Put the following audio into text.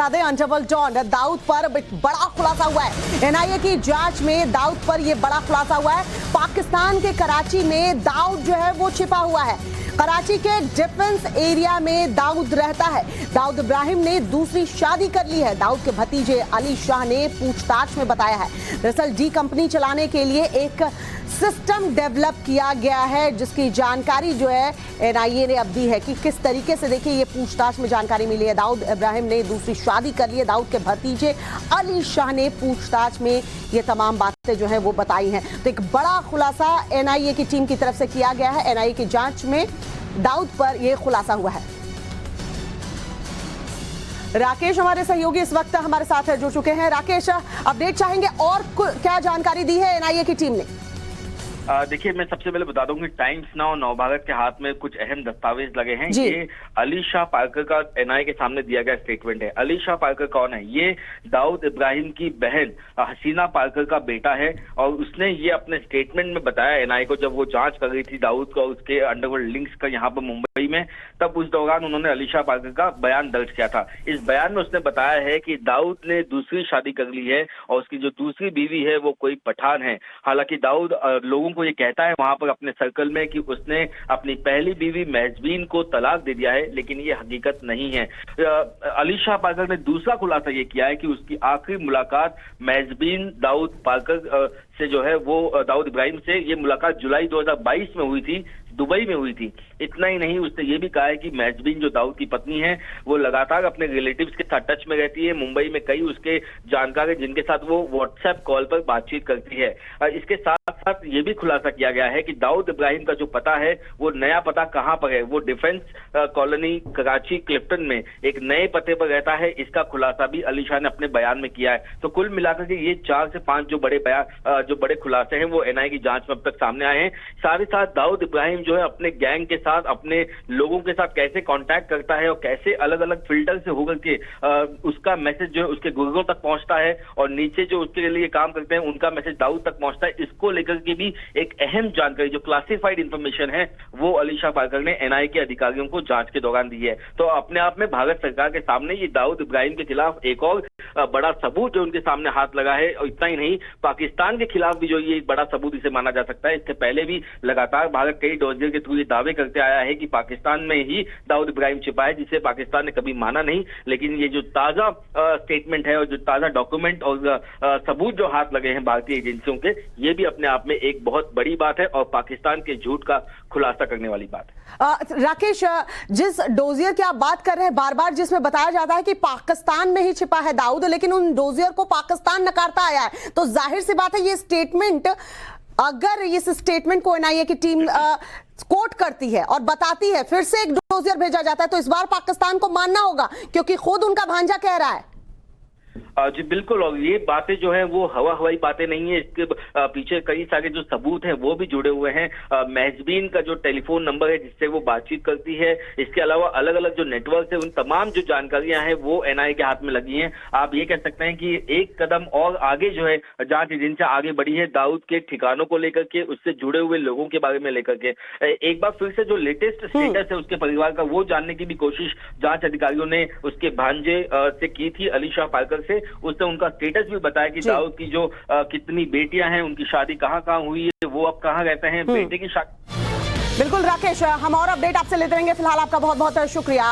बता दें, अनटबल डॉन दाऊद पर बड़ा खुलासा हुआ है। एनआईए की जांच में दाऊद पर यह बड़ा खुलासा हुआ है। पाकिस्तान के कराची में दाऊद जो है वो छिपा हुआ है। कराची के डिफेंस एरिया में दाऊद रहता है। दाऊद इब्राहिम ने दूसरी शादी कर ली है। दाऊद के भतीजे अली शाह ने पूछताछ में बताया है। दरअसल डी कंपनी चलाने के लिए एक सिस्टम डेवलप किया गया है, जिसकी जानकारी जो है एनआईए ने अब दी है कि किस तरीके से। देखिए, ये पूछताछ में जानकारी मिली है। दाऊद इब्राहिम ने दूसरी शादी कर ली है। दाऊद के भतीजे अली शाह ने पूछताछ में ये तमाम बातें जो है वो बताई हैं। तो एक बड़ा खुलासा एनआईए की टीम की तरफ से किया गया है। एनआईए की जांच में दाऊद पर यह खुलासा हुआ है। राकेश हमारे सहयोगी इस वक्त हमारे साथ जुड़ चुके हैं। राकेश, अपडेट चाहेंगे और क्या जानकारी दी है एनआईए की टीम ने? देखिए, मैं सबसे पहले बता दूं कि टाइम्स नाउ नवभारत के हाथ में कुछ अहम दस्तावेज लगे हैं। ये अली शाह पार्कर का एनआईए के सामने दिया गया स्टेटमेंट है। अली शाह पार्कर कौन है? ये दाऊद इब्राहिम की बहन हसीना पार्कर का बेटा है और उसने ये अपने स्टेटमेंट में बताया एनआईए को, जब वो जांच कर रही थी दाऊद को उसके अंडरवर्ल्ड लिंक्स का यहाँ पर मुंबई में, तब उस दौरान उन्होंने अली शाह पार्कर का बयान दर्ज किया था। इस बयान में उसने बताया है कि दाऊद ने दूसरी शादी कर ली है और उसकी जो दूसरी बीवी है वो कोई पठान है। हालांकि दाऊद लोगों को ये कहता है वहां पर अपने सर्कल में कि उसने अपनी पहली बीवी महजबीन को तलाक दे दिया है, लेकिन ये हकीकत नहीं है। अली शाह पार्कर ने दूसरा खुलासा ये किया है कि उसकी आखिरी मुलाकात महजबीन दाऊद पार्कर से जो है वो दाऊद इब्राहिम से ये मुलाकात जुलाई 2022 में हुई थी, दुबई में हुई थी। इतना ही नहीं, उसने ये भी कहा है कि महजबीन जो दाऊद की पत्नी है वो लगातार अपने रिलेटिव्स के साथ टच में रहती है। मुंबई में कई उसके जानकार हैं जिनके साथ वो व्हाट्सएप कॉल पर बातचीत करती है। इसके साथ साथ ये भी खुलासा किया गया है कि दाऊद इब्राहिम का जो पता है वो नया पता कहाँ पर है, वो डिफेंस कॉलोनी कराची क्लिफ्टन में एक नए पते पर रहता है। इसका खुलासा भी अली शाह ने अपने बयान में किया है। तो कुल मिलाकर के ये 4 से 5 जो बड़े खुलासे हैं वो एनआईए की जांच में अब तक सामने आए हैं। साथ ही साथ दाऊद इब्राहिम जो है अपने गैंग के साथ, अपने लोगों के साथ कैसे कांटेक्ट करता है और कैसे अलग अलग फिल्टर से होकर के उसका मैसेज जो है उसके गुर्गों तक पहुंचता है और नीचे जो उसके लिए काम करते हैं उनका मैसेज दाऊद तक पहुंचता है, इसको लेकर के भी एक अहम जानकारी जो क्लासिफाइड इंफॉर्मेशन है वो अली शाह पार्कर ने एनआईए के अधिकारियों को जांच के दौरान दी है। तो अपने आप में भारत सरकार के सामने ये दाऊद इब्राहिम के खिलाफ एक और बड़ा सबूत जो उनके सामने हाथ लगा है। और इतना ही नहीं, पाकिस्तान के खिलाफ भी जो ये एक बड़ा सबूत इसे माना जा सकता है। इससे पहले भी लगातार भारत कई डोजियर के थ्रू ये दावे करते आया है कि पाकिस्तान में ही दाऊद इब्राहिम छिपा है, जिसे पाकिस्तान ने कभी माना नहीं। लेकिन ये जो ताजा स्टेटमेंट है और जो ताजा डॉक्यूमेंट और सबूत जो हाथ लगे हैं भारतीय एजेंसियों के, ये भी अपने आप में एक बहुत बड़ी बात है और पाकिस्तान के झूठ का खुलासा करने वाली बात है। राकेश, जिस डोजियर की आप बात कर रहे हैं बार बार, जिसमें बताया जाता है कि पाकिस्तान में ही छिपा है दाऊद, लेकिन उन डोजियर को पाकिस्तान नकारता आया है, तो जाहिर सी बात है ये स्टेटमेंट, अगर इस स्टेटमेंट को एनआईए की टीम कोट करती है और बताती है, फिर से एक डोजियर भेजा जाता है, तो इस बार पाकिस्तान को मानना होगा क्योंकि खुद उनका भांजा कह रहा है। जी बिल्कुल, और ये बातें जो है वो हवाई बातें नहीं है। इसके पीछे कई सारे जो सबूत हैं वो भी जुड़े हुए हैं। महजबीन का जो टेलीफोन नंबर है जिससे वो बातचीत करती है, इसके अलावा अलग अलग जो नेटवर्क है, उन तमाम जो जानकारियां हैं वो एनआईए के हाथ में लगी हैं। आप ये कह सकते हैं कि एक कदम और आगे जो है जांच एजेंसियां आगे बढ़ी है दाऊद के ठिकानों को लेकर के, उससे जुड़े हुए लोगों के बारे में लेकर के। एक बार फिर से जो लेटेस्ट स्टेटस है उसके परिवार का वो जानने की भी कोशिश जांच अधिकारियों ने उसके भांजे से की थी, अली शाह पार्कर से। उसने उनका स्टेटस भी बताया कि दाऊद की जो कितनी बेटियां हैं, उनकी शादी कहाँ हुई है, वो अब कहाँ रहते हैं, बेटे की शादी। बिल्कुल राकेश, हम और अपडेट आपसे लेते रहेंगे। फिलहाल आपका बहुत बहुत शुक्रिया।